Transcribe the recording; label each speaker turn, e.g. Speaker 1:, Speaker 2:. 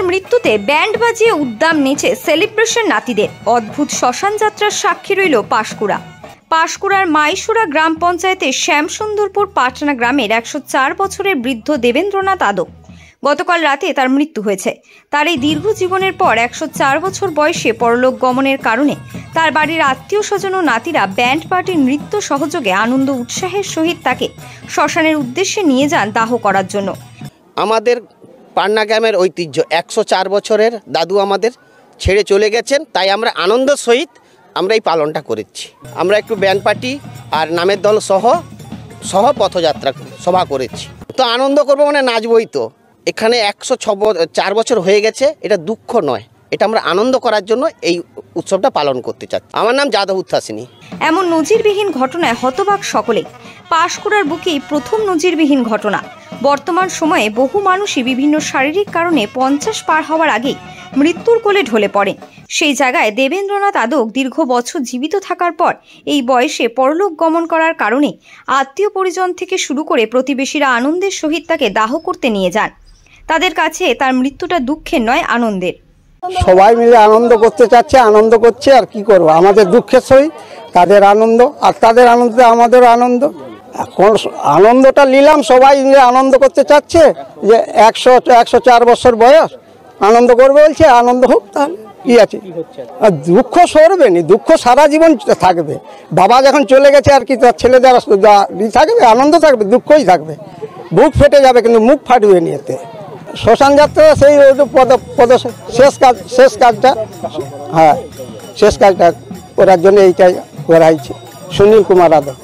Speaker 1: মৃত্যুতে ব্যান্ড বাজিয়ে উদ্দাম নেচে সেলিব্রেশন নাতিদের। অদ্ভুত শ্মশান যাত্রার সাক্ষী রইল পাঁশকুড়ার মাইশুরা গ্রাম পঞ্চায়েতের শ্যামসুন্দরপুর পাটনা গ্রামের 104 বছরের বৃদ্ধ দেবেন্দ্রনাথ আদক। গতকাল রাতে তার মৃত্যু হয়েছে। তার এই দীর্ঘ জীবনের পর 104 বছর বয়সে পরলোক গমনের কারণে তার বাড়ির আত্মীয় স্বজন ও নাতিরা ব্যান্ড পার্টির নৃত্য সহযোগে আনন্দ উৎসাহের সহিত তাকে শ্মশানের উদ্দেশ্যে নিয়ে যান দাহ করার জন্য।
Speaker 2: আমাদের পাটনা গ্রামের ঐতিহ্য 104 বছরের দাদু আমাদের ছেড়ে চলে গেছেন, তাই আমরা আনন্দের সহিত আমরা এই পালনটা করেছি। আমরা একটু ব্যান্ড পার্টি আর নামের দল সহ পথযাত্রা সভা করেছি। তো আনন্দ করবো মানে নাচবই তো। এখানে 104 বছর হয়ে গেছে, এটা দুঃখ নয়, এটা আমরা আনন্দ করার জন্য এই উৎসবটা পালন করতে চাচ্ছি। আমার নাম যাদব উত্থাসিনী।
Speaker 1: এমন নজিরবিহীন ঘটনায় হতবাক সকলে। পাঁশকুড়ার বুকেই প্রথম নজিরবিহীন ঘটনা। বর্তমান সময়ে বহু মানুষই বিভিন্ন শারীরিক কারণে 50 পার হওয়ার আগেই মৃত্যুর কোলে ঢলে পড়েন। সেই জায়গায় দেবেন্দ্রনাথ আদক দীর্ঘ বছর জীবিত থাকার পর এই বয়সে পরলোক গমন করার কারণে আত্মীয় পরিজন থেকে শুরু করে প্রতিবেশীরা আনন্দের সহিত তাকে দাহ করতে নিয়ে যান। তাদের কাছে তার মৃত্যুটা দুঃখের নয়, আনন্দের।
Speaker 3: সবাই মিলে আনন্দ করতে চাচ্ছে, আনন্দ করছে। আর কি করবো, আমাদের দুঃখের সহিত তাদের আনন্দ, আর তাদের আনন্দে আমাদের আনন্দ। এখন আনন্দটা নিলাম, সবাই মিলে আনন্দ করতে চাচ্ছে যে 104 বছর বয়স আনন্দ করবে বলছে, আনন্দ হোক। তাহলে কি আছে, আর দুঃখ সরবে নি, দুঃখ সারা জীবন থাকবে। বাবা যখন চলে গেছে আর কি তার ছেলে যারা থাকবে, আনন্দ থাকবে, দুঃখই থাকবে। বুক ফেটে যাবে কিন্তু মুখ ফাটবে নিয়েতে। শ্মশান যাত্রা সেই শেষ কাজটা, হ্যাঁ শেষ কাজটা করার জন্য এইটাই করা হয়েছে। সুনীল কুমার আদক।